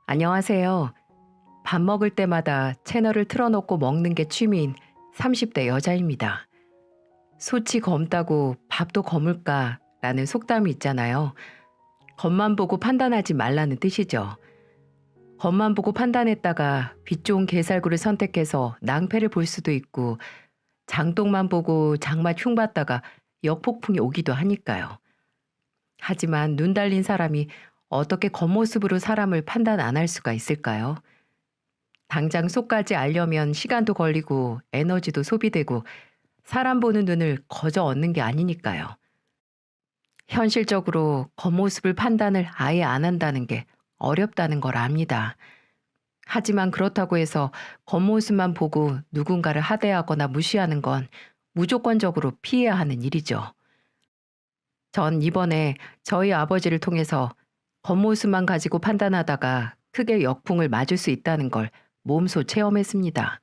안녕하세요. 밥 먹을 때마다 채널을 틀어놓고 먹는 게 취미인 30대 여자입니다. 소치 검다고 밥도 검을까라는 속담이 있잖아요. 겉만 보고 판단하지 말라는 뜻이죠. 겉만 보고 판단했다가 빛 좋은 게살구를 선택해서 낭패를 볼 수도 있고 장독만 보고 장맛 흉봤다가 역폭풍이 오기도 하니까요. 하지만 눈 달린 사람이 어떻게 겉모습으로 사람을 판단 안 할 수가 있을까요? 당장 속까지 알려면 시간도 걸리고 에너지도 소비되고 사람 보는 눈을 거저 얻는 게 아니니까요. 현실적으로 겉모습을 판단을 아예 안 한다는 게 어렵다는 걸 압니다. 하지만 그렇다고 해서 겉모습만 보고 누군가를 하대하거나 무시하는 건 무조건적으로 피해야 하는 일이죠. 전 이번에 저희 아버지를 통해서 겉모습만 가지고 판단하다가 크게 역풍을 맞을 수 있다는 걸 몸소 체험했습니다.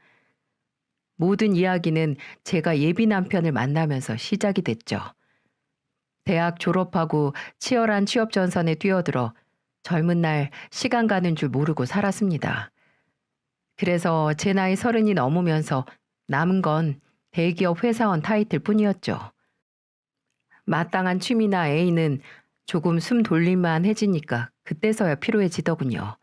모든 이야기는 제가 예비 남편을 만나면서 시작이 됐죠. 대학 졸업하고 치열한 취업 전선에 뛰어들어 젊은 날 시간 가는 줄 모르고 살았습니다. 그래서 제 나이 30이 넘으면서 남은 건 대기업 회사원 타이틀 뿐이었죠. 마땅한 취미나 애인은 조금 숨 돌릴만 해지니까 그때서야 피로해지더군요.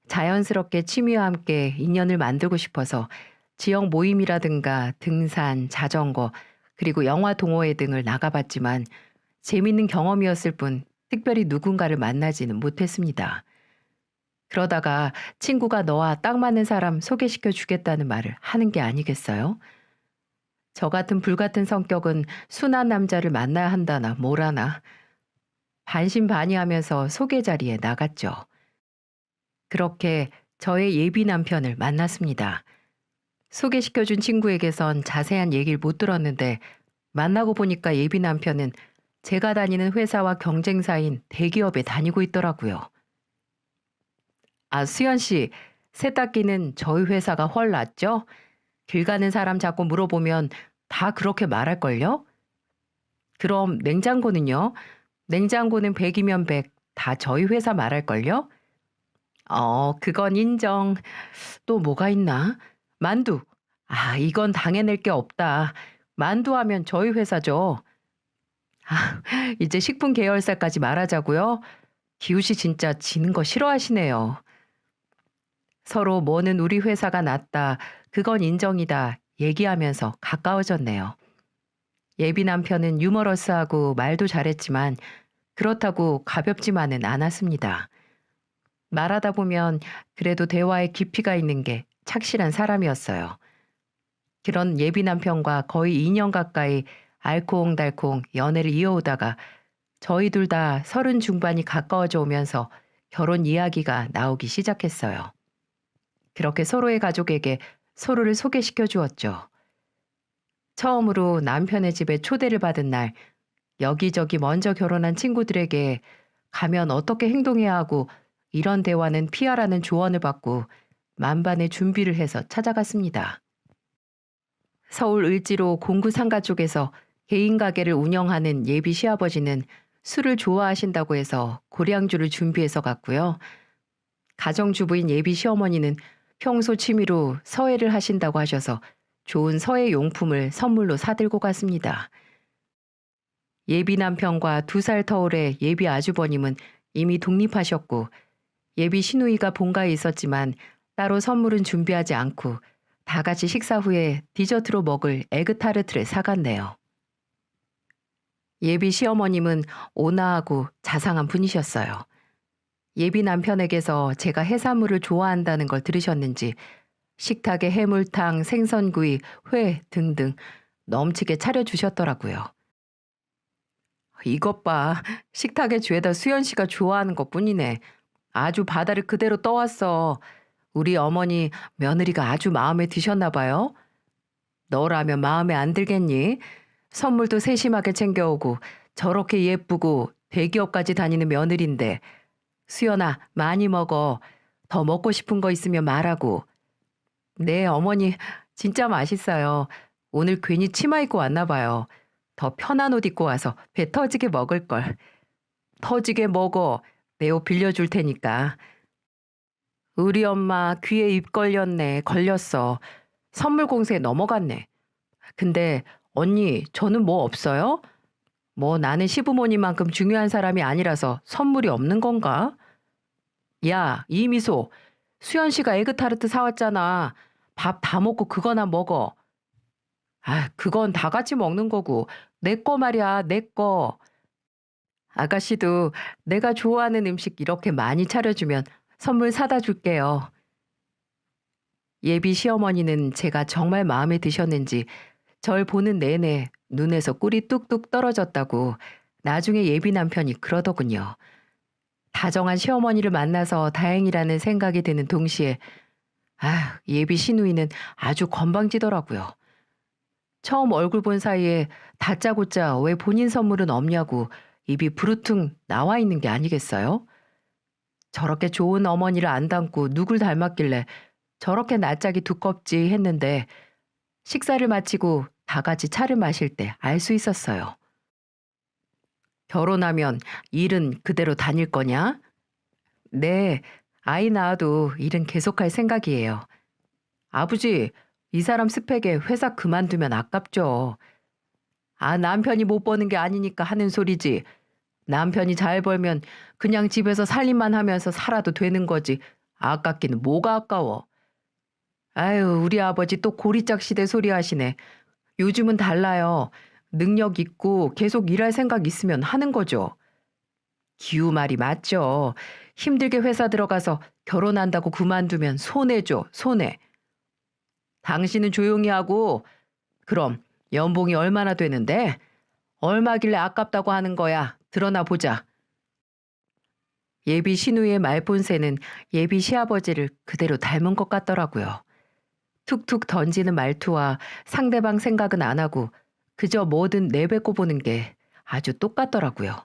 자연스럽게 취미와 함께 인연을 만들고 싶어서 지역 모임이라든가 등산, 자전거, 그리고 영화 동호회 등을 나가봤지만 재밌는 경험이었을 뿐 특별히 누군가를 만나지는 못했습니다. 그러다가 친구가 너와 딱 맞는 사람 소개시켜 주겠다는 말을 하는 게 아니겠어요? 저 같은 불같은 성격은 순한 남자를 만나야 한다나 뭐라나 반신반의하면서 소개 자리에 나갔죠. 그렇게 저의 예비 남편을 만났습니다. 소개시켜준 친구에게선 자세한 얘기를 못 들었는데 만나고 보니까 예비 남편은 제가 다니는 회사와 경쟁사인 대기업에 다니고 있더라고요. 아, 수연 씨, 세탁기는 저희 회사가 훨 낫죠? 길 가는 사람 자꾸 물어보면 다 그렇게 말할걸요? 그럼 냉장고는요? 냉장고는 100이면 100, 다 저희 회사 말할걸요? 그건 인정. 또 뭐가 있나? 만두. 아, 이건 당해낼 게 없다. 만두 하면 저희 회사죠. 아, 이제 식품 계열사까지 말하자고요? 기우 씨 진짜 지는 거 싫어하시네요. 서로 뭐는 우리 회사가 낫다. 그건 인정이다. 얘기하면서 가까워졌네요. 예비 남편은 유머러스하고 말도 잘했지만 그렇다고 가볍지만은 않았습니다. 말하다 보면 그래도 대화에 깊이가 있는 게 착실한 사람이었어요. 그런 예비 남편과 거의 2년 가까이 알콩달콩 연애를 이어오다가 저희 둘 다 30 중반이 가까워져 오면서 결혼 이야기가 나오기 시작했어요. 그렇게 서로의 가족에게 서로를 소개시켜 주었죠. 처음으로 남편의 집에 초대를 받은 날 여기저기 먼저 결혼한 친구들에게 가면 어떻게 행동해야 하고 이런 대화는 피하라는 조언을 받고 만반의 준비를 해서 찾아갔습니다. 서울 을지로 공구 상가 쪽에서 개인 가게를 운영하는 예비 시아버지는 술을 좋아하신다고 해서 고량주를 준비해서 갔고요. 가정주부인 예비 시어머니는 평소 취미로 서예를 하신다고 하셔서 좋은 서예 용품을 선물로 사들고 갔습니다. 예비 남편과 2살 터울의 예비 아주버님은 이미 독립하셨고 예비 시누이가 본가에 있었지만 따로 선물은 준비하지 않고 다 같이 식사 후에 디저트로 먹을 에그타르트를 사갔네요. 예비 시어머님은 온화하고 자상한 분이셨어요. 예비 남편에게서 제가 해산물을 좋아한다는 걸 들으셨는지 식탁에 해물탕, 생선구이, 회 등등 넘치게 차려주셨더라고요. 이것 봐. 식탁에 죄다 수연 씨가 좋아하는 것 뿐이네. 아주 바다를 그대로 떠왔어. 우리 어머니 며느리가 아주 마음에 드셨나 봐요. 너라면 마음에 안 들겠니? 선물도 세심하게 챙겨오고 저렇게 예쁘고 대기업까지 다니는 며느리인데 수연아 많이 먹어. 더 먹고 싶은 거 있으면 말하고. 네 어머니 진짜 맛있어요. 오늘 괜히 치마 입고 왔나 봐요. 더 편한 옷 입고 와서 배 터지게 먹을 걸. 터지게 먹어. 내 옷 빌려줄 테니까. 우리 엄마 귀에 입 걸렸네. 걸렸어. 선물 공세에 넘어갔네. 근데 언니, 저는 뭐 없어요? 뭐 나는 시부모님만큼 중요한 사람이 아니라서 선물이 없는 건가? 야, 이미소. 수연 씨가 에그타르트 사왔잖아. 밥 다 먹고 그거나 먹어. 아, 그건 다 같이 먹는 거고. 내 거 말이야, 내 거. 아가씨도 내가 좋아하는 음식 이렇게 많이 차려주면 선물 사다 줄게요. 예비 시어머니는 제가 정말 마음에 드셨는지 절 보는 내내 눈에서 꿀이 뚝뚝 떨어졌다고 나중에 예비 남편이 그러더군요. 다정한 시어머니를 만나서 다행이라는 생각이 드는 동시에 예비 시누이는 아주 건방지더라고요. 처음 얼굴 본 사이에 다짜고짜 왜 본인 선물은 없냐고 입이 부르퉁 나와 있는 게 아니겠어요? 저렇게 좋은 어머니를 안 닮고 누굴 닮았길래 저렇게 낯짝이 두껍지 했는데 식사를 마치고 다 같이 차를 마실 때 알 수 있었어요. 결혼하면 일은 그대로 다닐 거냐? 네, 아이 낳아도 일은 계속할 생각이에요. 아버지, 이 사람 스펙에 회사 그만두면 아깝죠. 아, 남편이 못 버는 게 아니니까 하는 소리지. 남편이 잘 벌면 그냥 집에서 살림만 하면서 살아도 되는 거지. 아깝기는 뭐가 아까워. 아유, 우리 아버지 또 고리짝 시대 소리 하시네. 요즘은 달라요. 능력 있고 계속 일할 생각 있으면 하는 거죠. 기우 말이 맞죠. 힘들게 회사 들어가서 결혼한다고 그만두면 손해죠, 손해. 당신은 조용히 하고, 그럼 연봉이 얼마나 되는데? 얼마길래 아깝다고 하는 거야. 드러나 보자. 예비 신우의 말본새는 예비 시아버지를 그대로 닮은 것 같더라고요. 툭툭 던지는 말투와 상대방 생각은 안 하고 그저 뭐든 내뱉고 보는 게 아주 똑같더라고요.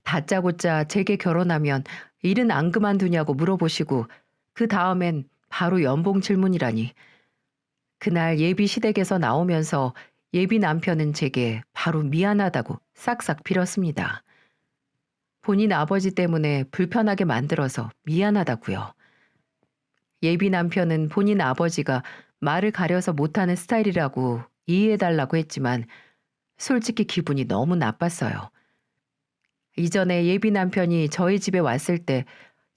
다짜고짜 제게 결혼하면 일은 안 그만두냐고 물어보시고 그 다음엔 바로 연봉 질문이라니. 그날 예비 시댁에서 나오면서 예비 남편은 제게 바로 미안하다고 싹싹 빌었습니다. 본인 아버지 때문에 불편하게 만들어서 미안하다고요. 예비 남편은 본인 아버지가 말을 가려서 못하는 스타일이라고 이해해달라고 했지만 솔직히 기분이 너무 나빴어요. 이전에 예비 남편이 저희 집에 왔을 때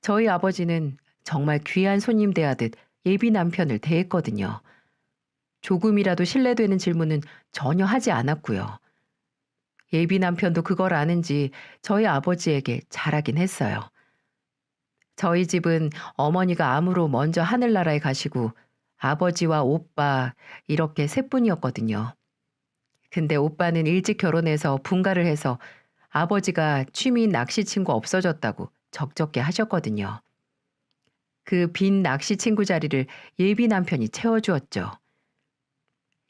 저희 아버지는 정말 귀한 손님 대하듯 예비 남편을 대했거든요. 조금이라도 신뢰되는 질문은 전혀 하지 않았고요. 예비 남편도 그걸 아는지 저희 아버지에게 잘하긴 했어요. 저희 집은 어머니가 암으로 먼저 하늘나라에 가시고 아버지와 오빠 이렇게 셋뿐이었거든요. 근데 오빠는 일찍 결혼해서 분가를 해서 아버지가 취미인 낚시 친구 없어졌다고 적적게 하셨거든요. 그 빈 낚시 친구 자리를 예비 남편이 채워주었죠.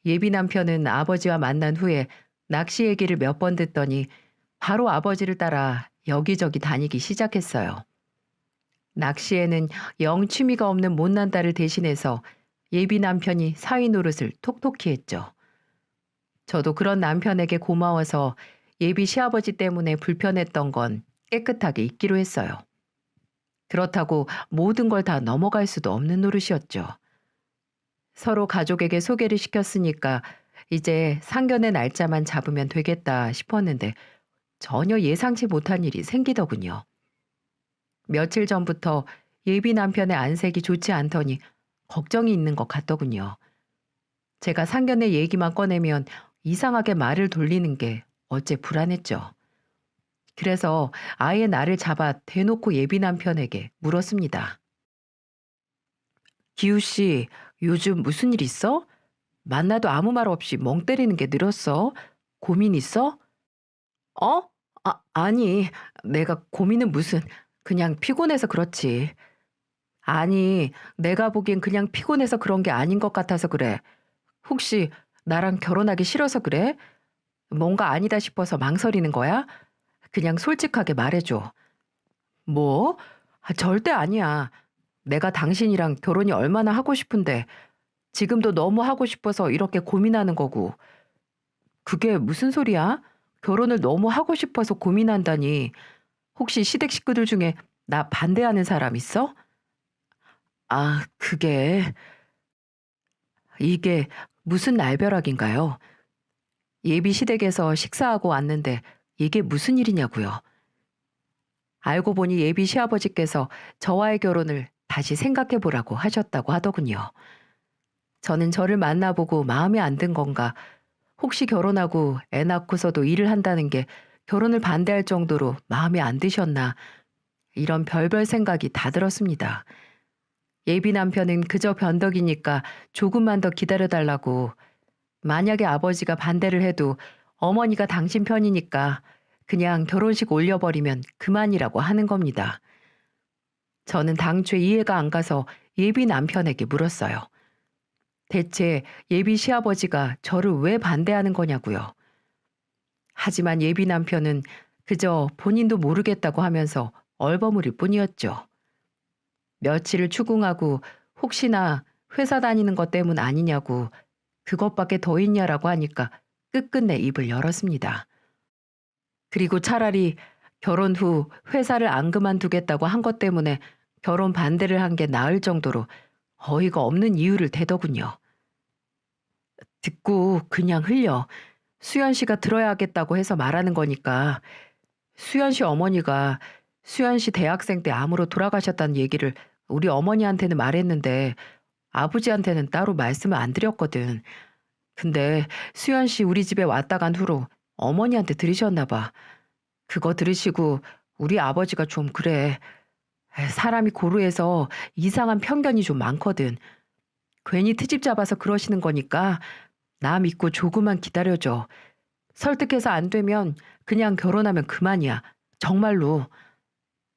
예비 남편은 아버지와 만난 후에 낚시 얘기를 몇 번 듣더니 바로 아버지를 따라 여기저기 다니기 시작했어요. 낚시에는 영 취미가 없는 못난 딸을 대신해서 예비 남편이 사위 노릇을 톡톡히 했죠. 저도 그런 남편에게 고마워서 예비 시아버지 때문에 불편했던 건 깨끗하게 잊기로 했어요. 그렇다고 모든 걸 다 넘어갈 수도 없는 노릇이었죠. 서로 가족에게 소개를 시켰으니까 이제 상견례 날짜만 잡으면 되겠다 싶었는데 전혀 예상치 못한 일이 생기더군요. 며칠 전부터 예비 남편의 안색이 좋지 않더니 걱정이 있는 것 같더군요. 제가 상견례 얘기만 꺼내면 이상하게 말을 돌리는 게 어째 불안했죠. 그래서 아예 나를 잡아 대놓고 예비 남편에게 물었습니다. 기우 씨, 요즘 무슨 일 있어? 만나도 아무 말 없이 멍 때리는 게 늘었어. 고민 있어? 어? 아니, 내가 고민은 무슨, 그냥 피곤해서 그렇지. 아니, 내가 보기엔 그냥 피곤해서 그런 게 아닌 것 같아서 그래. 혹시 나랑 결혼하기 싫어서 그래? 뭔가 아니다 싶어서 망설이는 거야? 그냥 솔직하게 말해줘. 뭐? 절대 아니야. 내가 당신이랑 결혼이 얼마나 하고 싶은데 지금도 너무 하고 싶어서 이렇게 고민하는 거고. 그게 무슨 소리야? 결혼을 너무 하고 싶어서 고민한다니. 혹시 시댁 식구들 중에 나 반대하는 사람 있어? 아, 이게 무슨 날벼락인가요? 예비 시댁에서 식사하고 왔는데 이게 무슨 일이냐고요. 알고 보니 예비 시아버지께서 저와의 결혼을 다시 생각해 보라고 하셨다고 하더군요. 저는 저를 만나보고 마음에 안 든 건가, 혹시 결혼하고 애 낳고서도 일을 한다는 게 결혼을 반대할 정도로 마음에 안 드셨나, 이런 별별 생각이 다 들었습니다. 예비 남편은 그저 변덕이니까 조금만 더 기다려달라고, 만약에 아버지가 반대를 해도 어머니가 당신 편이니까 그냥 결혼식 올려버리면 그만이라고 하는 겁니다. 저는 당초에 이해가 안 가서 예비 남편에게 물었어요. 대체 예비 시아버지가 저를 왜 반대하는 거냐고요. 하지만 예비 남편은 그저 본인도 모르겠다고 하면서 얼버무릴 뿐이었죠. 며칠을 추궁하고 혹시나 회사 다니는 것 때문 아니냐고, 그것밖에 더 있냐라고 하니까 끝끝내 입을 열었습니다. 그리고 차라리 결혼 후 회사를 안 그만두겠다고 한 것 때문에 결혼 반대를 한 게 나을 정도로 어이가 없는 이유를 대더군요. 듣고 그냥 흘려. 수연 씨가 들어야겠다고 해서 말하는 거니까. 수연 씨 어머니가 수연 씨 대학생 때 암으로 돌아가셨다는 얘기를 우리 어머니한테는 말했는데 아버지한테는 따로 말씀을 안 드렸거든. 근데 수연 씨 우리 집에 왔다 간 후로 어머니한테 들으셨나 봐. 그거 들으시고 우리 아버지가 좀 그래. 사람이 고루해서 이상한 편견이 좀 많거든. 괜히 트집 잡아서 그러시는 거니까 나 믿고 조금만 기다려줘. 설득해서 안 되면 그냥 결혼하면 그만이야. 정말로.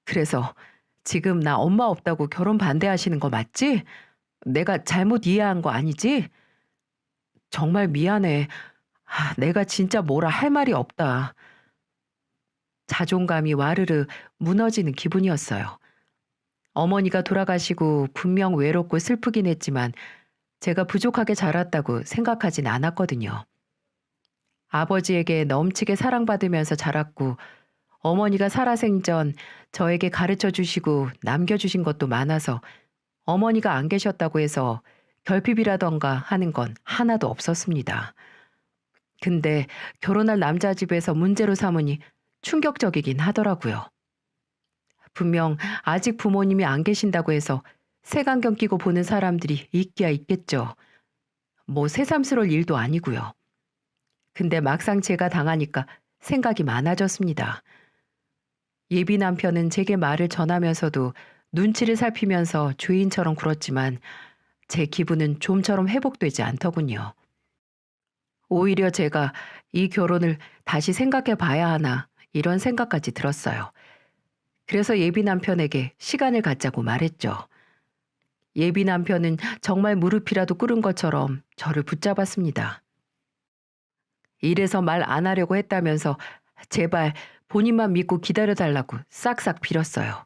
그래서 지금 나 엄마 없다고 결혼 반대하시는 거 맞지? 내가 잘못 이해한 거 아니지? 정말 미안해. 내가 진짜 뭐라 할 말이 없다. 자존감이 와르르 무너지는 기분이었어요. 어머니가 돌아가시고 분명 외롭고 슬프긴 했지만 제가 부족하게 자랐다고 생각하진 않았거든요. 아버지에게 넘치게 사랑받으면서 자랐고 어머니가 살아생전 저에게 가르쳐 주시고 남겨주신 것도 많아서 어머니가 안 계셨다고 해서 결핍이라던가 하는 건 하나도 없었습니다. 근데 결혼할 남자 집에서 문제로 삼으니 충격적이긴 하더라고요. 분명 아직 부모님이 안 계신다고 해서 색안경 끼고 보는 사람들이 있기야 있겠죠. 뭐 새삼스러울 일도 아니고요. 근데 막상 제가 당하니까 생각이 많아졌습니다. 예비 남편은 제게 말을 전하면서도 눈치를 살피면서 죄인처럼 굴었지만 제 기분은 좀처럼 회복되지 않더군요. 오히려 제가 이 결혼을 다시 생각해 봐야 하나, 이런 생각까지 들었어요. 그래서 예비 남편에게 시간을 갖자고 말했죠. 예비 남편은 정말 무릎이라도 꿇은 것처럼 저를 붙잡았습니다. 이래서 말 안 하려고 했다면서 제발 본인만 믿고 기다려달라고 싹싹 빌었어요.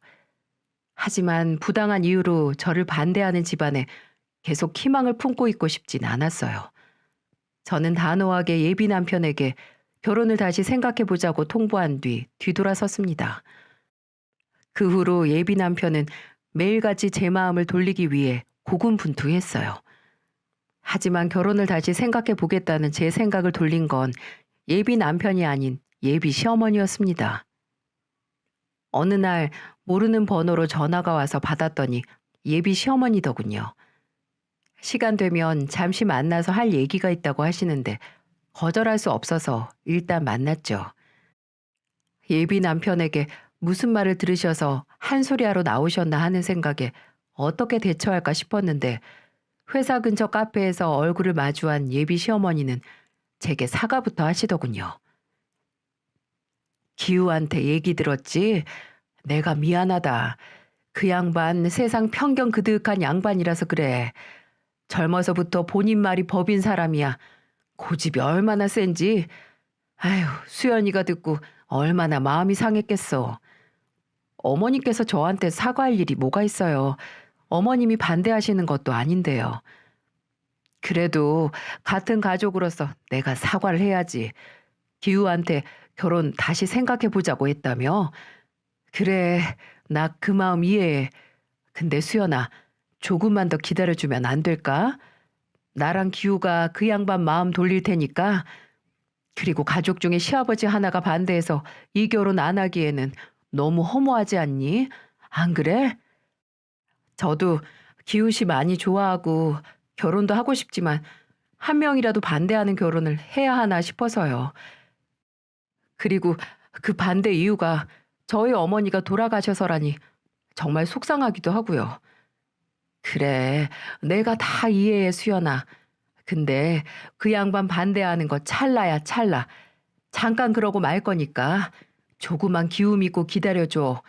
하지만 부당한 이유로 저를 반대하는 집안에 계속 희망을 품고 있고 싶진 않았어요. 저는 단호하게 예비 남편에게 결혼을 다시 생각해보자고 통보한 뒤 뒤돌아섰습니다. 그 후로 예비 남편은 매일같이 제 마음을 돌리기 위해 고군분투했어요. 하지만 결혼을 다시 생각해보겠다는 제 생각을 돌린 건 예비 남편이 아닌 예비 시어머니였습니다. 어느 날 모르는 번호로 전화가 와서 받았더니 예비 시어머니더군요. 시간 되면 잠시 만나서 할 얘기가 있다고 하시는데 거절할 수 없어서 일단 만났죠. 예비 남편에게 무슨 말을 들으셔서 한 소리하러 나오셨나 하는 생각에 어떻게 대처할까 싶었는데 회사 근처 카페에서 얼굴을 마주한 예비 시어머니는 제게 사과부터 하시더군요. 기우한테 얘기 들었지? 내가 미안하다. 그 양반 세상 편견 그득한 양반이라서 그래. 젊어서부터 본인 말이 법인 사람이야. 고집이 얼마나 센지. 아휴, 수연이가 듣고 얼마나 마음이 상했겠어. 어머니께서 저한테 사과할 일이 뭐가 있어요. 어머님이 반대하시는 것도 아닌데요. 그래도 같은 가족으로서 내가 사과를 해야지. 기우한테 결혼 다시 생각해 보자고 했다며? 그래, 나 그 마음 이해해. 근데 수연아, 조금만 더 기다려주면 안 될까? 나랑 기우가 그 양반 마음 돌릴 테니까. 그리고 가족 중에 시아버지 하나가 반대해서 이 결혼 안 하기에는 너무 허무하지 않니? 안 그래? 저도 기우 씨 많이 좋아하고 결혼도 하고 싶지만 한 명이라도 반대하는 결혼을 해야 하나 싶어서요. 그리고 그 반대 이유가 저희 어머니가 돌아가셔서라니 정말 속상하기도 하고요. 그래, 내가 다 이해해, 수연아. 근데 그 양반 반대하는 거 찰나야 찰나. 잠깐 그러고 말 거니까 조그만 기우 믿고 기다려줘.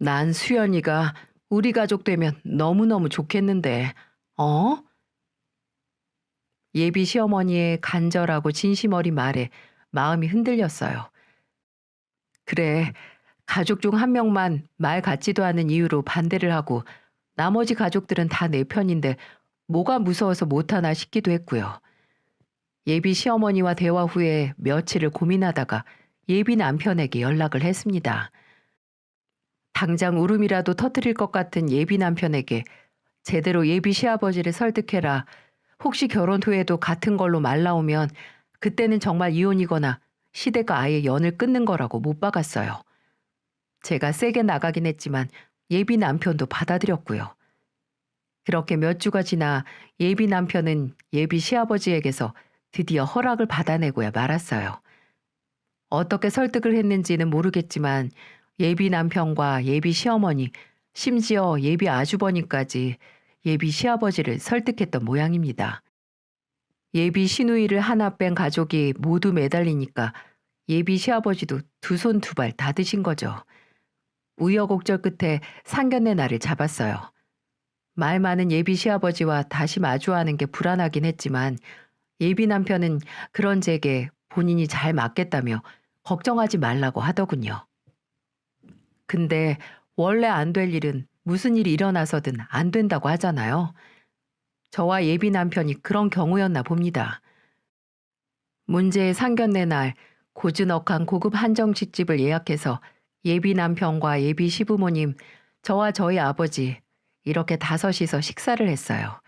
난 수연이가 우리 가족 되면 너무너무 좋겠는데, 어? 예비 시어머니의 간절하고 진심 어린 말에 마음이 흔들렸어요. 그래, 가족 중 한 명만 말 같지도 않은 이유로 반대를 하고 나머지 가족들은 다 내 편인데 뭐가 무서워서 못하나 싶기도 했고요. 예비 시어머니와 대화 후에 며칠을 고민하다가 예비 남편에게 연락을 했습니다. 당장 울음이라도 터뜨릴 것 같은 예비 남편에게 제대로 예비 시아버지를 설득해라. 혹시 결혼 후에도 같은 걸로 말 나오면 그때는 정말 이혼이거나 시대가 아예 연을 끊는 거라고 못 박았어요. 제가 세게 나가긴 했지만 예비 남편도 받아들였고요. 그렇게 몇 주가 지나 예비 남편은 예비 시아버지에게서 드디어 허락을 받아내고야 말았어요. 어떻게 설득을 했는지는 모르겠지만 예비 남편과 예비 시어머니, 심지어 예비 아주버님까지 예비 시아버지를 설득했던 모양입니다. 예비 시누이를 하나 뺀 가족이 모두 매달리니까 예비 시아버지도 두 손 두 발 다 드신 거죠. 우여곡절 끝에 상견례 날을 잡았어요. 말 많은 예비 시아버지와 다시 마주하는 게 불안하긴 했지만 예비 남편은 그런 제게 본인이 잘 맞겠다며 걱정하지 말라고 하더군요. 근데 원래 안 될 일은 무슨 일이 일어나서든 안 된다고 하잖아요. 저와 예비 남편이 그런 경우였나 봅니다. 문제의 상견례 날 고즈넉한 고급 한정식집을 예약해서 예비 남편과 예비 시부모님, 저와 저희 아버지 이렇게 다섯이서 식사를 했어요.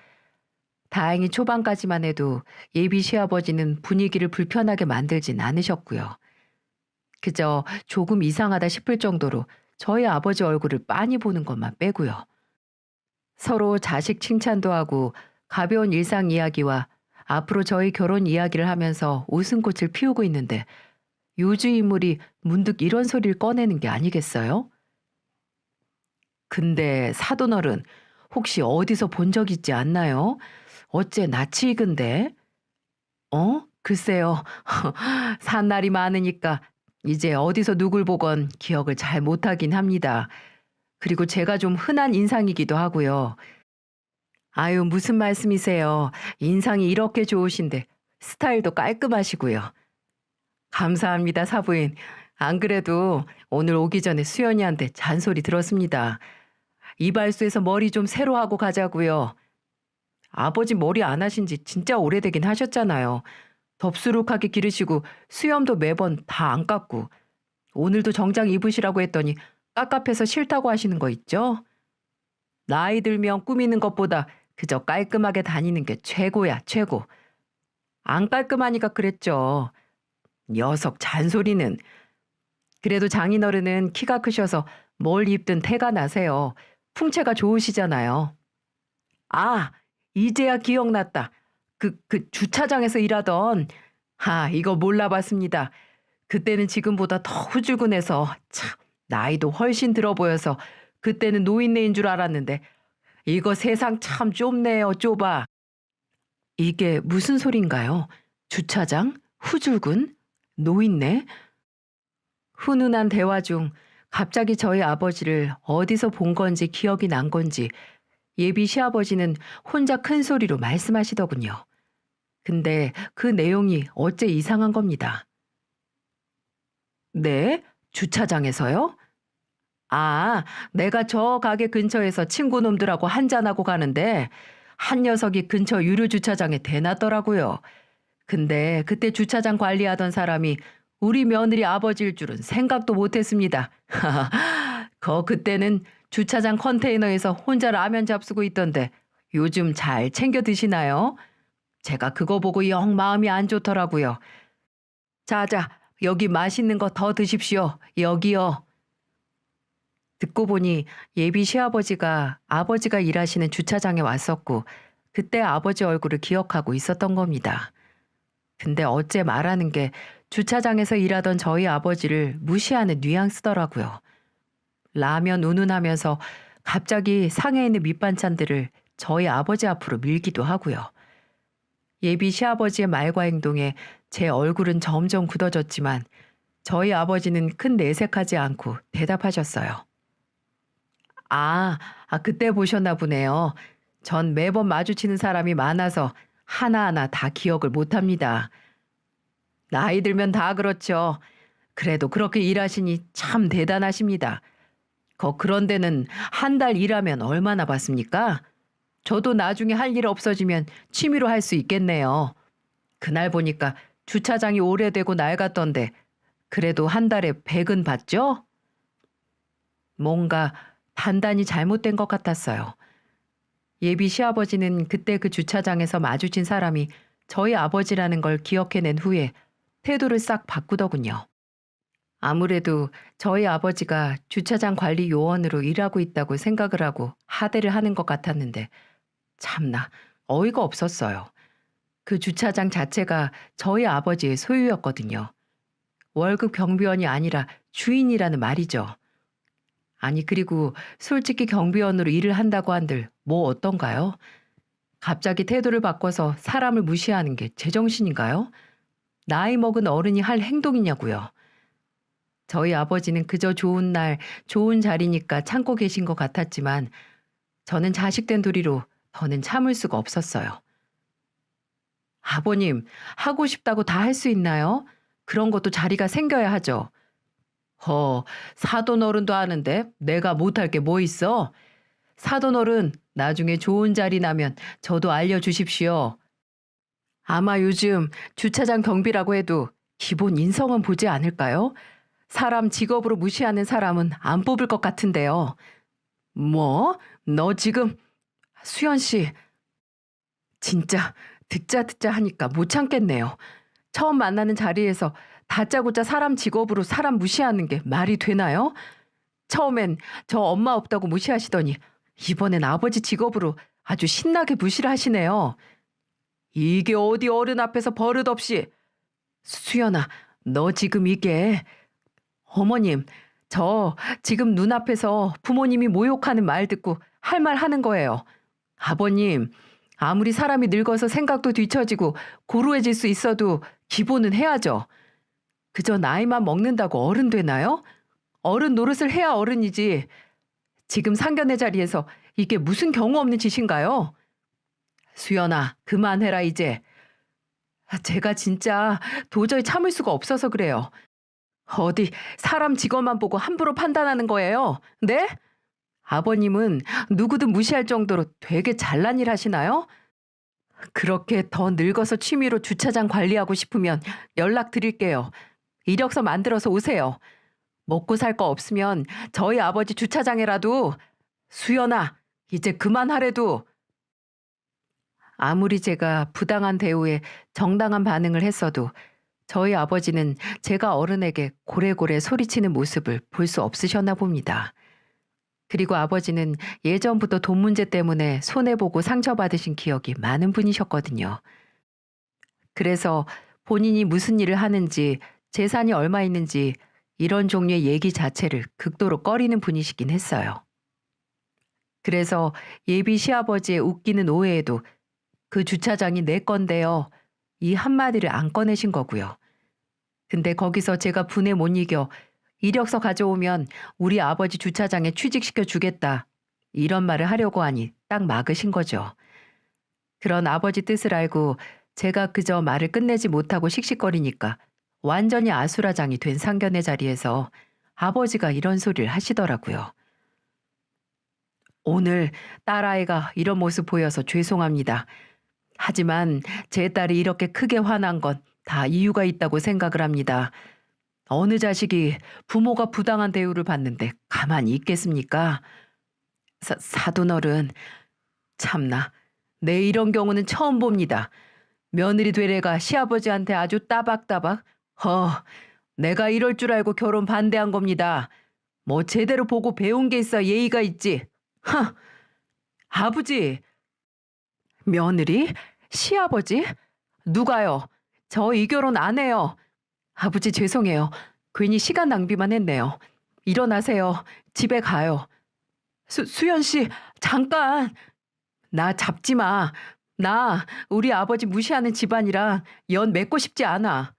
다행히 초반까지만 해도 예비 시아버지는 분위기를 불편하게 만들진 않으셨고요. 그저 조금 이상하다 싶을 정도로 저희 아버지 얼굴을 빤히 보는 것만 빼고요. 서로 자식 칭찬도 하고 가벼운 일상 이야기와 앞으로 저희 결혼 이야기를 하면서 웃음꽃을 피우고 있는데 요주 인물이 문득 이런 소리를 꺼내는 게 아니겠어요? 근데 사돈어른 혹시 어디서 본 적 있지 않나요? 어째 낯이 익은데? 글쎄요. 산 날이 많으니까 이제 어디서 누굴 보건 기억을 잘 못하긴 합니다. 그리고 제가 좀 흔한 인상이기도 하고요. 아유, 무슨 말씀이세요. 인상이 이렇게 좋으신데 스타일도 깔끔하시고요. 감사합니다, 사부인. 안 그래도 오늘 오기 전에 수연이한테 잔소리 들었습니다. 이발소에서 머리 좀 새로 하고 가자고요. 아버지 머리 안 하신 지 진짜 오래되긴 하셨잖아요. 덥수룩하게 기르시고 수염도 매번 다 안 깎고 오늘도 정장 입으시라고 했더니 깝깝해서 싫다고 하시는 거 있죠? 나이 들면 꾸미는 것보다 그저 깔끔하게 다니는 게 최고야, 최고. 안 깔끔하니까 그랬죠. 녀석 잔소리는. 그래도 장인어른은 키가 크셔서 뭘 입든 태가 나세요. 풍채가 좋으시잖아요. 아, 이제야 기억났다. 그 주차장에서 일하던, 이거 몰라봤습니다. 그때는 지금보다 더 후줄근해서, 참, 나이도 훨씬 들어 보여서, 그때는 노인네인 줄 알았는데, 이거 세상 참 좁네요, 좁아. 이게 무슨 소린가요? 주차장? 후줄근? 노인네? 훈훈한 대화 중 갑자기 저희 아버지를 어디서 본 건지 기억이 난 건지 예비 시아버지는 혼자 큰 소리로 말씀하시더군요. 근데 그 내용이 어째 이상한 겁니다. 네? 주차장에서요? 아, 내가 저 가게 근처에서 친구 놈들하고 한잔하고 가는데 한 녀석이 근처 유료 주차장에 대놨더라고요. 근데 그때 주차장 관리하던 사람이 우리 며느리 아버지일 줄은 생각도 못했습니다. 그때는 주차장 컨테이너에서 혼자 라면 잡수고 있던데 요즘 잘 챙겨 드시나요? 제가 그거 보고 영 마음이 안 좋더라고요. 자자, 여기 맛있는 거 더 드십시오. 여기요. 듣고 보니 예비 시아버지가 아버지가 일하시는 주차장에 왔었고 그때 아버지 얼굴을 기억하고 있었던 겁니다. 근데 어째 말하는 게 주차장에서 일하던 저희 아버지를 무시하는 뉘앙스더라고요. 라면 운운하면서 갑자기 상에 있는 밑반찬들을 저희 아버지 앞으로 밀기도 하고요. 예비 시아버지의 말과 행동에 제 얼굴은 점점 굳어졌지만 저희 아버지는 큰 내색하지 않고 대답하셨어요. 그때 보셨나 보네요. 전 매번 마주치는 사람이 많아서 하나하나 다 기억을 못합니다. 나이 들면 다 그렇죠. 그래도 그렇게 일하시니 참 대단하십니다. 그런 데는 한 달 일하면 얼마나 받습니까? 저도 나중에 할 일 없어지면 취미로 할 수 있겠네요. 그날 보니까 주차장이 오래되고 낡았던데 그래도 한 달에 100은 받죠? 뭔가 단단히 잘못된 것 같았어요. 예비 시아버지는 그때 그 주차장에서 마주친 사람이 저희 아버지라는 걸 기억해낸 후에 태도를 싹 바꾸더군요. 아무래도 저희 아버지가 주차장 관리 요원으로 일하고 있다고 생각을 하고 하대를 하는 것 같았는데 참나 어이가 없었어요. 그 주차장 자체가 저희 아버지의 소유였거든요. 월급 경비원이 아니라 주인이라는 말이죠. 아니 그리고 솔직히 경비원으로 일을 한다고 한들 뭐 어떤가요? 갑자기 태도를 바꿔서 사람을 무시하는 게 제정신인가요? 나이 먹은 어른이 할 행동이냐고요. 저희 아버지는 그저 좋은 날, 좋은 자리니까 참고 계신 것 같았지만 저는 자식된 도리로 더는 참을 수가 없었어요. 아버님, 하고 싶다고 다 할 수 있나요? 그런 것도 자리가 생겨야 하죠. 사돈 어른도 하는데 내가 못할 게 뭐 있어? 사돈 어른, 나중에 좋은 자리 나면 저도 알려주십시오. 아마 요즘 주차장 경비라고 해도 기본 인성은 보지 않을까요? 사람 직업으로 무시하는 사람은 안 뽑을 것 같은데요. 뭐? 너 지금 수연 씨 진짜 듣자 하니까 못 참겠네요. 처음 만나는 자리에서 다짜고짜 사람 직업으로 사람 무시하는 게 말이 되나요? 처음엔 저 엄마 없다고 무시하시더니 이번엔 아버지 직업으로 아주 신나게 무시를 하시네요. 이게 어디 어른 앞에서 버릇없이. 수연아, 너 지금 이게. 어머님, 저 지금 눈앞에서 부모님이 모욕하는 말 듣고 할 말 하는 거예요. 아버님, 아무리 사람이 늙어서 생각도 뒤처지고 고루해질 수 있어도 기본은 해야죠. 그저 나이만 먹는다고 어른 되나요? 어른 노릇을 해야 어른이지. 지금 상견례 자리에서 이게 무슨 경우 없는 짓인가요? 수연아, 그만해라 이제. 제가 진짜 도저히 참을 수가 없어서 그래요. 어디 사람 직업만 보고 함부로 판단하는 거예요? 네? 아버님은 누구든 무시할 정도로 되게 잘난 일 하시나요? 그렇게 더 늙어서 취미로 주차장 관리하고 싶으면 연락드릴게요. 이력서 만들어서 오세요. 먹고 살 거 없으면 저희 아버지 주차장에라도. 수연아, 이제 그만하래도. 아무리 제가 부당한 대우에 정당한 반응을 했어도 저희 아버지는 제가 어른에게 고래고래 소리치는 모습을 볼 수 없으셨나 봅니다. 그리고 아버지는 예전부터 돈 문제 때문에 손해보고 상처받으신 기억이 많은 분이셨거든요. 그래서 본인이 무슨 일을 하는지, 재산이 얼마 있는지 이런 종류의 얘기 자체를 극도로 꺼리는 분이시긴 했어요. 그래서 예비 시아버지의 웃기는 오해에도 그 주차장이 내 건데요. 이 한마디를 안 꺼내신 거고요. 근데 거기서 제가 분에 못 이겨 이력서 가져오면 우리 아버지 주차장에 취직시켜 주겠다. 이런 말을 하려고 하니 딱 막으신 거죠. 그런 아버지 뜻을 알고 제가 그저 말을 끝내지 못하고 씩씩거리니까 완전히 아수라장이 된 상견례 자리에서 아버지가 이런 소리를 하시더라고요. 오늘 딸아이가 이런 모습 보여서 죄송합니다. 하지만 제 딸이 이렇게 크게 화난 건 다 이유가 있다고 생각을 합니다. 어느 자식이 부모가 부당한 대우를 받는데 가만히 있겠습니까? 사돈어른, 참나, 내 이런 경우는 처음 봅니다. 며느리 되래가 시아버지한테 아주 따박따박. 내가 이럴 줄 알고 결혼 반대한 겁니다. 뭐 제대로 보고 배운 게 있어 예의가 있지. 하, 아버지, 며느리? 시아버지? 누가요? 저 이 결혼 안 해요. 아버지 죄송해요. 괜히 시간 낭비만 했네요. 일어나세요. 집에 가요. 수연 씨, 잠깐. 나 잡지 마. 나 우리 아버지 무시하는 집안이라 연 맺고 싶지 않아.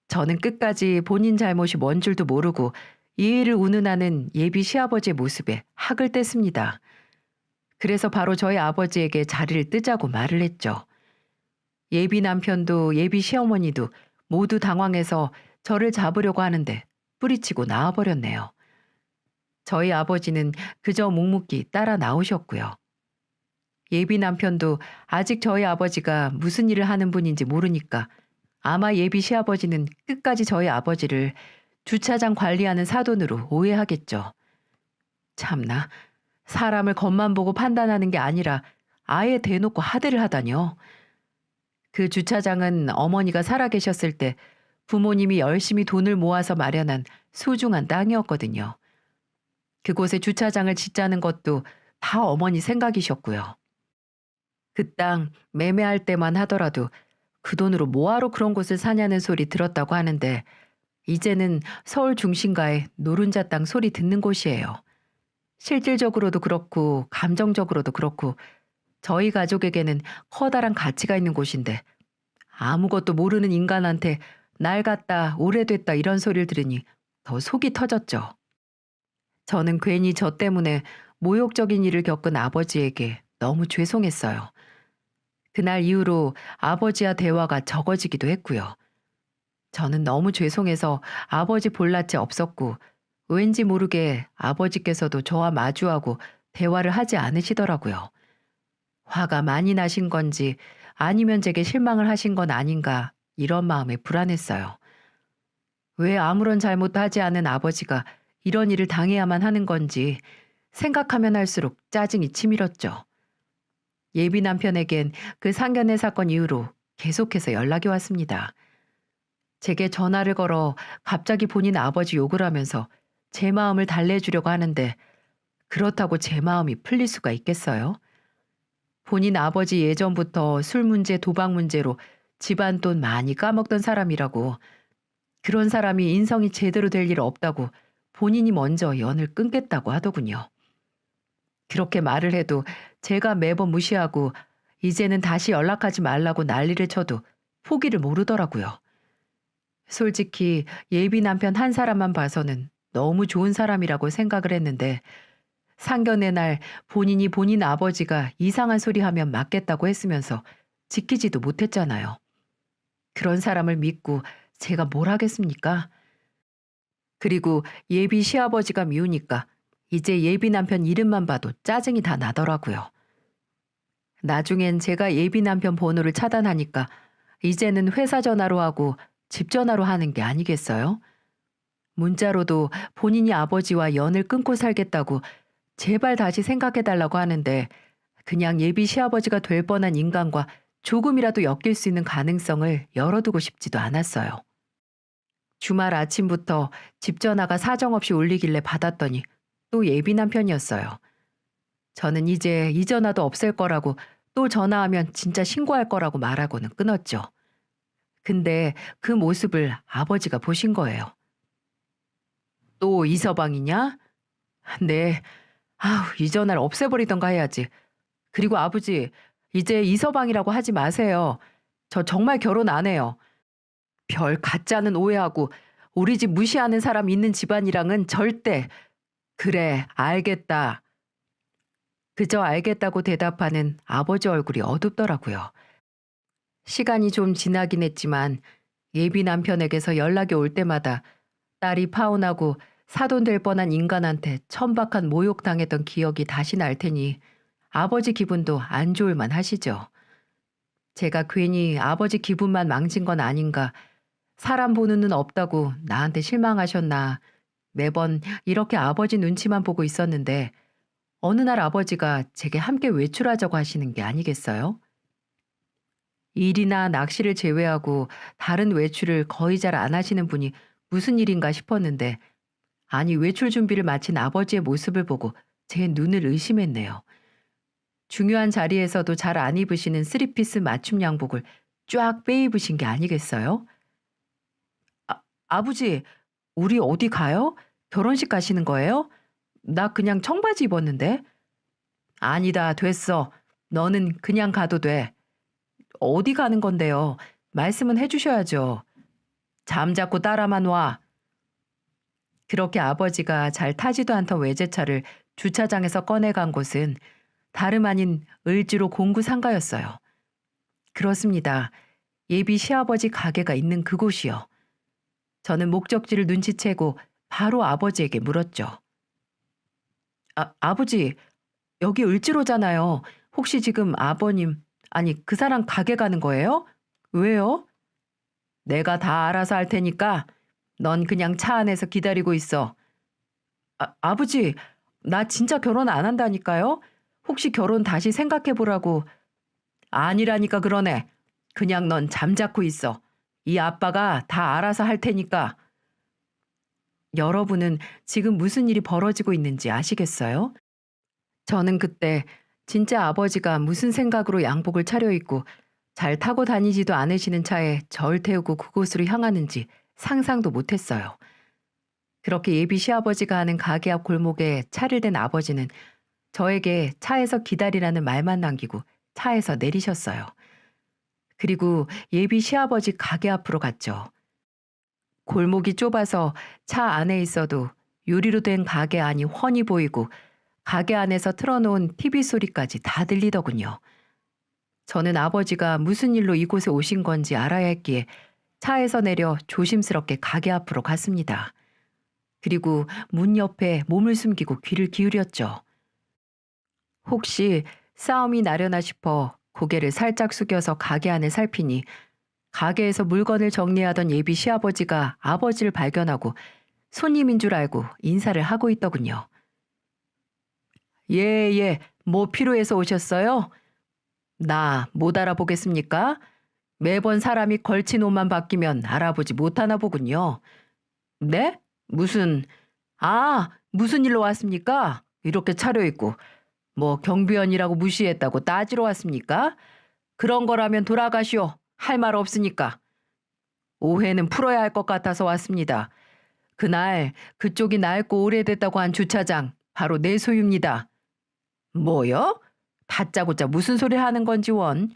저는 끝까지 본인 잘못이 뭔 줄도 모르고 예의를 운운하는 예비 시아버지의 모습에 학을 뗐습니다. 그래서 바로 저희 아버지에게 자리를 뜨자고 말을 했죠. 예비 남편도 예비 시어머니도 모두 당황해서 저를 잡으려고 하는데 뿌리치고 나와버렸네요. 저희 아버지는 그저 묵묵히 따라 나오셨고요. 예비 남편도 아직 저희 아버지가 무슨 일을 하는 분인지 모르니까 아마 예비 시아버지는 끝까지 저희 아버지를 주차장 관리하는 사돈으로 오해하겠죠. 참나, 사람을 겉만 보고 판단하는 게 아니라 아예 대놓고 하대를 하다뇨. 그 주차장은 어머니가 살아계셨을 때 부모님이 열심히 돈을 모아서 마련한 소중한 땅이었거든요. 그곳에 주차장을 짓자는 것도 다 어머니 생각이셨고요. 그 땅 매매할 때만 하더라도 그 돈으로 뭐하러 그런 곳을 사냐는 소리 들었다고 하는데 이제는 서울 중심가의 노른자 땅 소리 듣는 곳이에요. 실질적으로도 그렇고 감정적으로도 그렇고 저희 가족에게는 커다란 가치가 있는 곳인데 아무것도 모르는 인간한테 낡았다, 오래됐다 이런 소리를 들으니 더 속이 터졌죠. 저는 괜히 저 때문에 모욕적인 일을 겪은 아버지에게 너무 죄송했어요. 그날 이후로 아버지와 대화가 적어지기도 했고요. 저는 너무 죄송해서 아버지 볼낯이 없었고 왠지 모르게 아버지께서도 저와 마주하고 대화를 하지 않으시더라고요. 화가 많이 나신 건지 아니면 제게 실망을 하신 건 아닌가 이런 마음에 불안했어요. 왜 아무런 잘못도 하지 않은 아버지가 이런 일을 당해야만 하는 건지 생각하면 할수록 짜증이 치밀었죠. 예비 남편에겐 그 상견례 사건 이후로 계속해서 연락이 왔습니다. 제게 전화를 걸어 갑자기 본인 아버지 욕을 하면서 제 마음을 달래주려고 하는데 그렇다고 제 마음이 풀릴 수가 있겠어요? 본인 아버지 예전부터 술 문제, 도박 문제로 집안 돈 많이 까먹던 사람이라고 그런 사람이 인성이 제대로 될 일 없다고 본인이 먼저 연을 끊겠다고 하더군요. 그렇게 말을 해도 제가 매번 무시하고 이제는 다시 연락하지 말라고 난리를 쳐도 포기를 모르더라고요. 솔직히 예비 남편 한 사람만 봐서는 너무 좋은 사람이라고 생각을 했는데 상견례 날 본인이 본인 아버지가 이상한 소리 하면 맞겠다고 했으면서 지키지도 못했잖아요. 그런 사람을 믿고 제가 뭘 하겠습니까? 그리고 예비 시아버지가 미우니까 이제 예비 남편 이름만 봐도 짜증이 다 나더라고요. 나중엔 제가 예비 남편 번호를 차단하니까 이제는 회사 전화로 하고 집 전화로 하는 게 아니겠어요? 문자로도 본인이 아버지와 연을 끊고 살겠다고 제발 다시 생각해달라고 하는데 그냥 예비 시아버지가 될 뻔한 인간과 조금이라도 엮일 수 있는 가능성을 열어두고 싶지도 않았어요. 주말 아침부터 집 전화가 사정없이 울리길래 받았더니 또 예비 남편이었어요. 저는 이제 이 전화도 없앨 거라고 또 전화하면 진짜 신고할 거라고 말하고는 끊었죠. 근데 그 모습을 아버지가 보신 거예요. 또 이서방이냐? 네. 아우, 이 전화를 없애버리던가 해야지. 그리고 아버지, 이제 이서방이라고 하지 마세요. 저 정말 결혼 안 해요. 별 가짜는 오해하고 우리 집 무시하는 사람 있는 집안이랑은 절대. 그래, 알겠다. 그저 알겠다고 대답하는 아버지 얼굴이 어둡더라고요. 시간이 좀 지나긴 했지만 예비 남편에게서 연락이 올 때마다 딸이 파혼하고 사돈 될 뻔한 인간한테 천박한 모욕당했던 기억이 다시 날 테니 아버지 기분도 안 좋을 만 하시죠. 제가 괜히 아버지 기분만 망친 건 아닌가, 사람 보는 눈 없다고 나한테 실망하셨나 매번 이렇게 아버지 눈치만 보고 있었는데 어느 날 아버지가 제게 함께 외출하자고 하시는 게 아니겠어요? 일이나 낚시를 제외하고 다른 외출을 거의 잘 안 하시는 분이 무슨 일인가 싶었는데, 아니, 외출 준비를 마친 아버지의 모습을 보고 제 눈을 의심했네요. 중요한 자리에서도 잘 안 입으시는 쓰리피스 맞춤 양복을 쫙 빼입으신 게 아니겠어요? 아버지, 우리 어디 가요? 결혼식 가시는 거예요? 나 그냥 청바지 입었는데. 아니다, 됐어. 너는 그냥 가도 돼. 어디 가는 건데요? 말씀은 해주셔야죠. 잠자코 따라만 와. 그렇게 아버지가 잘 타지도 않던 외제차를 주차장에서 꺼내간 곳은 다름 아닌 을지로 공구 상가였어요. 그렇습니다. 예비 시아버지 가게가 있는 그곳이요. 저는 목적지를 눈치채고 바로 아버지에게 물었죠. 아버지, 여기 을지로잖아요. 혹시 지금 아버님, 아니, 그 사람 가게 가는 거예요? 왜요? 내가 다 알아서 할 테니까 넌 그냥 차 안에서 기다리고 있어. 아버지, 나 진짜 결혼 안 한다니까요? 혹시 결혼 다시 생각해 보라고. 아니라니까 그러네. 그냥 넌 잠자코 있어. 이 아빠가 다 알아서 할 테니까. 여러분은 지금 무슨 일이 벌어지고 있는지 아시겠어요? 저는 그때 진짜 아버지가 무슨 생각으로 양복을 차려입고 잘 타고 다니지도 않으시는 차에 절 태우고 그곳으로 향하는지 상상도 못했어요. 그렇게 예비 시아버지가 하는 가게 앞 골목에 차를 댄 아버지는 저에게 차에서 기다리라는 말만 남기고 차에서 내리셨어요. 그리고 예비 시아버지 가게 앞으로 갔죠. 골목이 좁아서 차 안에 있어도 유리로 된 가게 안이 훤히 보이고 가게 안에서 틀어놓은 TV 소리까지 다 들리더군요. 저는 아버지가 무슨 일로 이곳에 오신 건지 알아야 했기에 차에서 내려 조심스럽게 가게 앞으로 갔습니다. 그리고 문 옆에 몸을 숨기고 귀를 기울였죠. 혹시 싸움이 나려나 싶어 고개를 살짝 숙여서 가게 안을 살피니 가게에서 물건을 정리하던 예비 시아버지가 아버지를 발견하고 손님인 줄 알고 인사를 하고 있더군요. 예, 예, 뭐 필요해서 오셨어요? 나 못 알아보겠습니까? 매번 사람이 걸친 옷만 바뀌면 알아보지 못하나 보군요. 네? 무슨 일로 왔습니까? 이렇게 차려입고 뭐 경비원이라고 무시했다고 따지러 왔습니까? 그런 거라면 돌아가시오. 할 말 없으니까. 오해는 풀어야 할 것 같아서 왔습니다. 그날 그쪽이 낡고 오래됐다고 한 주차장 바로 내 소유입니다. 뭐요? 다짜고짜 무슨 소리 하는 건지 원.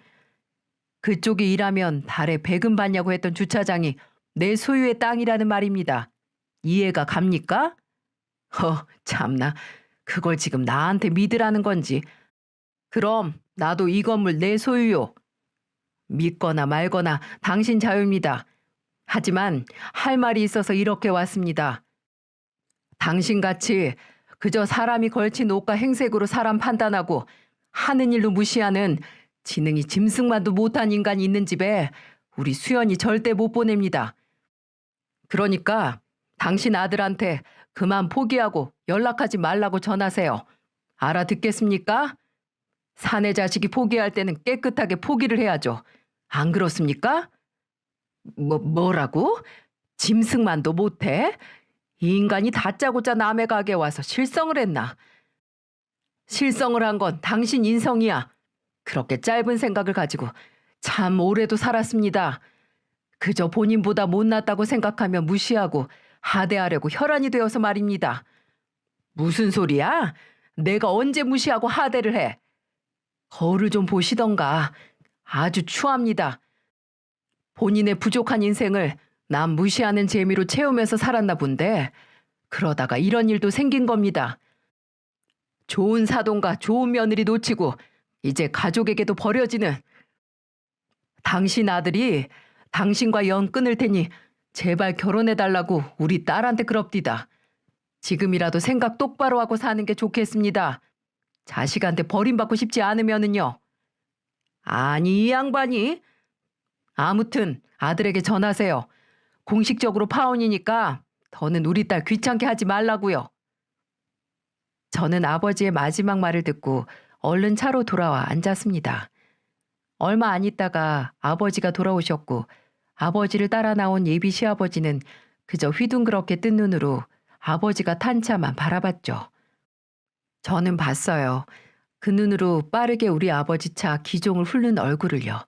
그쪽이 일하면 달에 배금 받냐고 했던 주차장이 내 소유의 땅이라는 말입니다. 이해가 갑니까? 참나. 그걸 지금 나한테 믿으라는 건지. 그럼 나도 이 건물 내 소유요. 믿거나 말거나 당신 자유입니다. 하지만 할 말이 있어서 이렇게 왔습니다. 당신같이 그저 사람이 걸친 옷과 행색으로 사람 판단하고 하는 일로 무시하는 지능이 짐승만도 못한 인간이 있는 집에 우리 수연이 절대 못 보냅니다. 그러니까 당신 아들한테 그만 포기하고 연락하지 말라고 전하세요. 알아듣겠습니까? 사내 자식이 포기할 때는 깨끗하게 포기를 해야죠. 안 그렇습니까? 뭐라고? 짐승만도 못해? 이 인간이 다짜고짜 남의 가게 와서 실성을 했나? 실성을 한 건 당신 인성이야. 그렇게 짧은 생각을 가지고 참 오래도 살았습니다. 그저 본인보다 못났다고 생각하며 무시하고 하대하려고 혈안이 되어서 말입니다. 무슨 소리야? 내가 언제 무시하고 하대를 해? 거울을 좀 보시던가. 아주 추합니다. 본인의 부족한 인생을 남 무시하는 재미로 채우면서 살았나 본데 그러다가 이런 일도 생긴 겁니다. 좋은 사돈과 좋은 며느리 놓치고 이제 가족에게도 버려지는 당신 아들이 당신과 연 끊을 테니 제발 결혼해달라고 우리 딸한테 그럽디다. 지금이라도 생각 똑바로 하고 사는 게 좋겠습니다. 자식한테 버림받고 싶지 않으면은요. 아니 이 양반이. 아무튼 아들에게 전하세요. 공식적으로 파혼이니까 더는 우리 딸 귀찮게 하지 말라고요. 저는 아버지의 마지막 말을 듣고 얼른 차로 돌아와 앉았습니다. 얼마 안 있다가 아버지가 돌아오셨고 아버지를 따라 나온 예비 시아버지는 그저 휘둥그렇게 뜬 눈으로 아버지가 탄 차만 바라봤죠. 저는 봤어요. 그 눈으로 빠르게 우리 아버지 차 기종을 훑는 얼굴을요.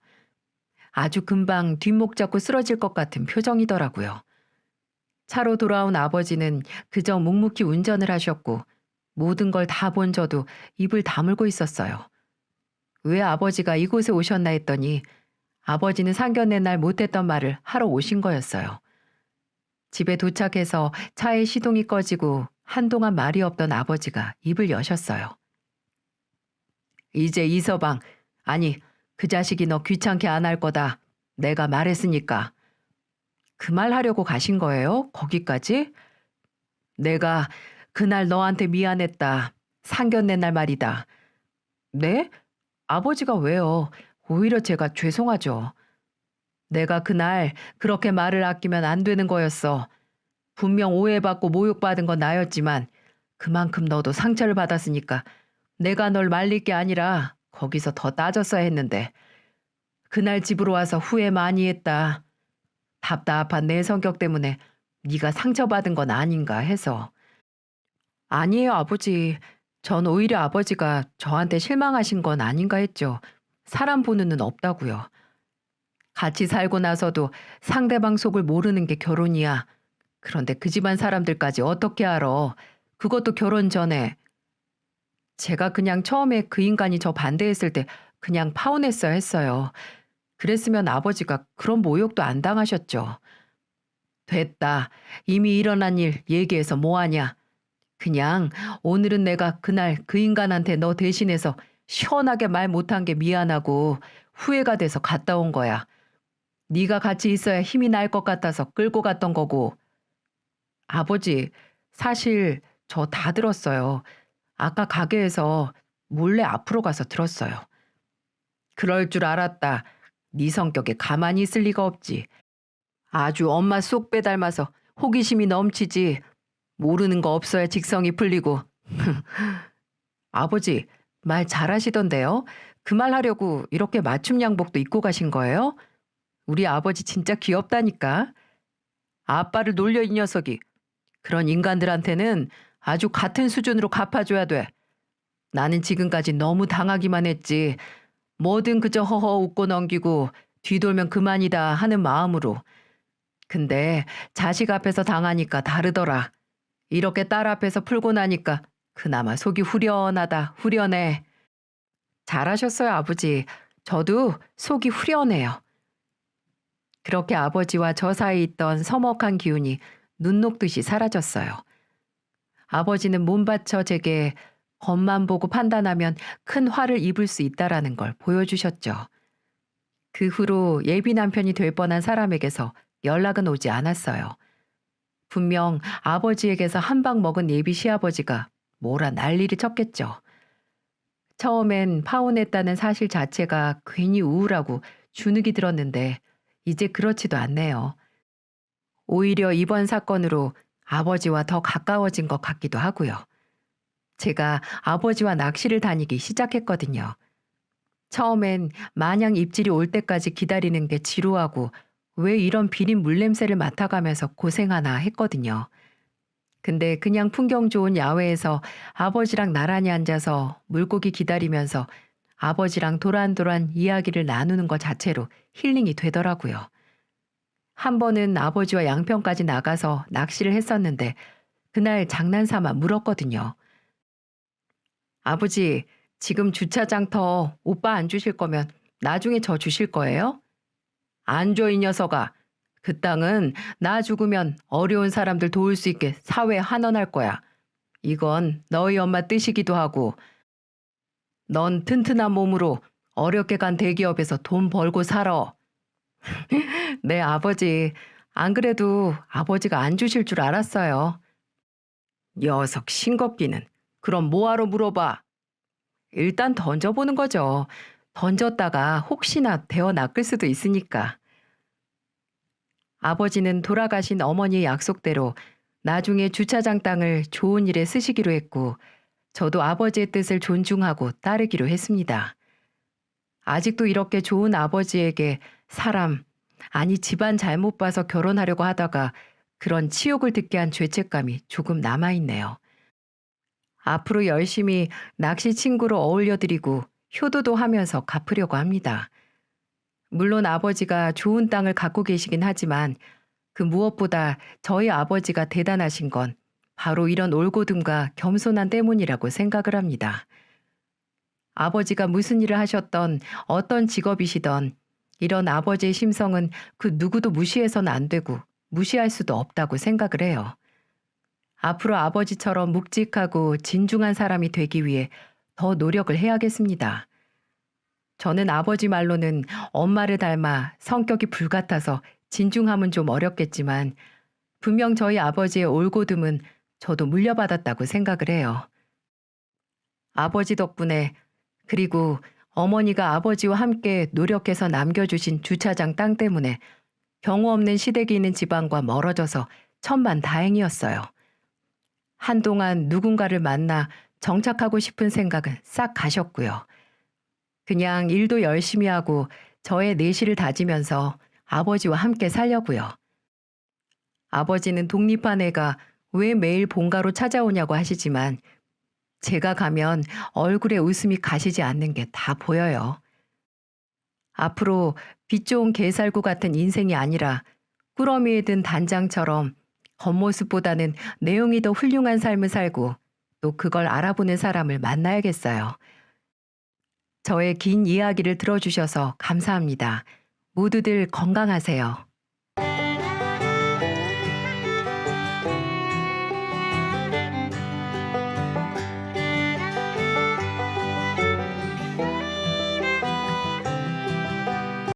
아주 금방 뒷목 잡고 쓰러질 것 같은 표정이더라고요. 차로 돌아온 아버지는 그저 묵묵히 운전을 하셨고 모든 걸 다 본 저도 입을 다물고 있었어요. 왜 아버지가 이곳에 오셨나 했더니 아버지는 상견례 날 못했던 말을 하러 오신 거였어요. 집에 도착해서 차의 시동이 꺼지고 한동안 말이 없던 아버지가 입을 여셨어요. 이제 이서방, 아니 그 자식이 너 귀찮게 안 할 거다. 내가 말했으니까. 그 말 하려고 가신 거예요? 거기까지? 내가 그날 너한테 미안했다. 상견례 날 말이다. 네? 아버지가 왜요? 오히려 제가 죄송하죠. 내가 그날 그렇게 말을 아끼면 안 되는 거였어. 분명 오해받고 모욕받은 건 나였지만 그만큼 너도 상처를 받았으니까 내가 널 말릴 게 아니라 거기서 더 따졌어야 했는데 그날 집으로 와서 후회 많이 했다. 답답한 내 성격 때문에 네가 상처받은 건 아닌가 해서. 아니에요, 아버지. 전 오히려 아버지가 저한테 실망하신 건 아닌가 했죠. 사람 보는 눈 없다고요. 같이 살고 나서도 상대방 속을 모르는 게 결혼이야. 그런데 그 집안 사람들까지 어떻게 알아? 그것도 결혼 전에. 제가 그냥 처음에 그 인간이 저 반대했을 때 그냥 파혼했어야 했어요. 그랬으면 아버지가 그런 모욕도 안 당하셨죠. 됐다. 이미 일어난 일 얘기해서 뭐하냐. 그냥 오늘은 내가 그날 그 인간한테 너 대신해서 시원하게 말 못한 게 미안하고 후회가 돼서 갔다 온 거야. 네가 같이 있어야 힘이 날 것 같아서 끌고 갔던 거고. 아버지, 사실 저 다 들었어요. 아까 가게에서 몰래 앞으로 가서 들었어요. 그럴 줄 알았다. 네 성격에 가만히 있을 리가 없지. 아주 엄마 쏙 빼닮아서 호기심이 넘치지. 모르는 거 없어야 직성이 풀리고. 아버지, 말 잘하시던데요? 그 말 하려고 이렇게 맞춤 양복도 입고 가신 거예요? 우리 아버지 진짜 귀엽다니까. 아빠를 놀려 이 녀석이. 그런 인간들한테는 아주 같은 수준으로 갚아줘야 돼. 나는 지금까지 너무 당하기만 했지. 뭐든 그저 허허 웃고 넘기고 뒤돌면 그만이다 하는 마음으로. 근데 자식 앞에서 당하니까 다르더라. 이렇게 딸 앞에서 풀고 나니까 그나마 속이 후련하다, 후련해. 잘하셨어요, 아버지. 저도 속이 후련해요. 그렇게 아버지와 저 사이 있던 서먹한 기운이 눈 녹듯이 사라졌어요. 아버지는 몸 바쳐 제게 겉만 보고 판단하면 큰 화를 입을 수 있다라는 걸 보여주셨죠. 그 후로 예비 남편이 될 뻔한 사람에게서 연락은 오지 않았어요. 분명 아버지에게서 한 방 먹은 예비 시아버지가 뭐라 난리를 쳤겠죠. 처음엔 파혼했다는 사실 자체가 괜히 우울하고 주눅이 들었는데 이제 그렇지도 않네요. 오히려 이번 사건으로 아버지와 더 가까워진 것 같기도 하고요. 제가 아버지와 낚시를 다니기 시작했거든요. 처음엔 마냥 입질이 올 때까지 기다리는 게 지루하고 왜 이런 비린 물냄새를 맡아가면서 고생하나 했거든요. 근데 그냥 풍경 좋은 야외에서 아버지랑 나란히 앉아서 물고기 기다리면서 아버지랑 도란도란 이야기를 나누는 것 자체로 힐링이 되더라고요. 한 번은 아버지와 양평까지 나가서 낚시를 했었는데 그날 장난삼아 물었거든요. 아버지, 지금 주차장터 오빠 안 주실 거면 나중에 저 주실 거예요? 안 줘, 이 녀석아. 그 땅은 나 죽으면 어려운 사람들 도울 수 있게 사회에 환원할 거야. 이건 너희 엄마 뜻이기도 하고 넌 튼튼한 몸으로 어렵게 간 대기업에서 돈 벌고 살아. 네, 아버지. 안 그래도 아버지가 안 주실 줄 알았어요. 녀석 싱겁기는. 그럼 뭐하러 물어봐? 일단 던져보는 거죠. 던졌다가 혹시나 대어 낚을 수도 있으니까. 아버지는 돌아가신 어머니의 약속대로 나중에 주차장 땅을 좋은 일에 쓰시기로 했고 저도 아버지의 뜻을 존중하고 따르기로 했습니다. 아직도 이렇게 좋은 아버지에게 사람, 아니 집안 잘못 봐서 결혼하려고 하다가 그런 치욕을 듣게 한 죄책감이 조금 남아있네요. 앞으로 열심히 낚시 친구로 어울려드리고 효도도 하면서 갚으려고 합니다. 물론 아버지가 좋은 땅을 갖고 계시긴 하지만 그 무엇보다 저희 아버지가 대단하신 건 바로 이런 올고듬과 겸손한 때문이라고 생각을 합니다. 아버지가 무슨 일을 하셨던 어떤 직업이시던 이런 아버지의 심성은 그 누구도 무시해서는 안 되고 무시할 수도 없다고 생각을 해요. 앞으로 아버지처럼 묵직하고 진중한 사람이 되기 위해 더 노력을 해야겠습니다. 저는 아버지 말로는 엄마를 닮아 성격이 불같아서 진중함은 좀 어렵겠지만 분명 저희 아버지의 올고듬은 저도 물려받았다고 생각을 해요. 아버지 덕분에 그리고 어머니가 아버지와 함께 노력해서 남겨주신 주차장 땅 때문에 경우 없는 시댁이 있는 집안과 멀어져서 천만다행이었어요. 한동안 누군가를 만나 정착하고 싶은 생각은 싹 가셨고요. 그냥 일도 열심히 하고 저의 내실을 다지면서 아버지와 함께 살려고요. 아버지는 독립한 애가 왜 매일 본가로 찾아오냐고 하시지만 제가 가면 얼굴에 웃음이 가시지 않는 게 다 보여요. 앞으로 빛 좋은 개살구 같은 인생이 아니라 꾸러미에 든 단장처럼 겉모습보다는 내용이 더 훌륭한 삶을 살고 또 그걸 알아보는 사람을 만나야겠어요. 저의 긴 이야기를 들어주셔서 감사합니다. 모두들 건강하세요.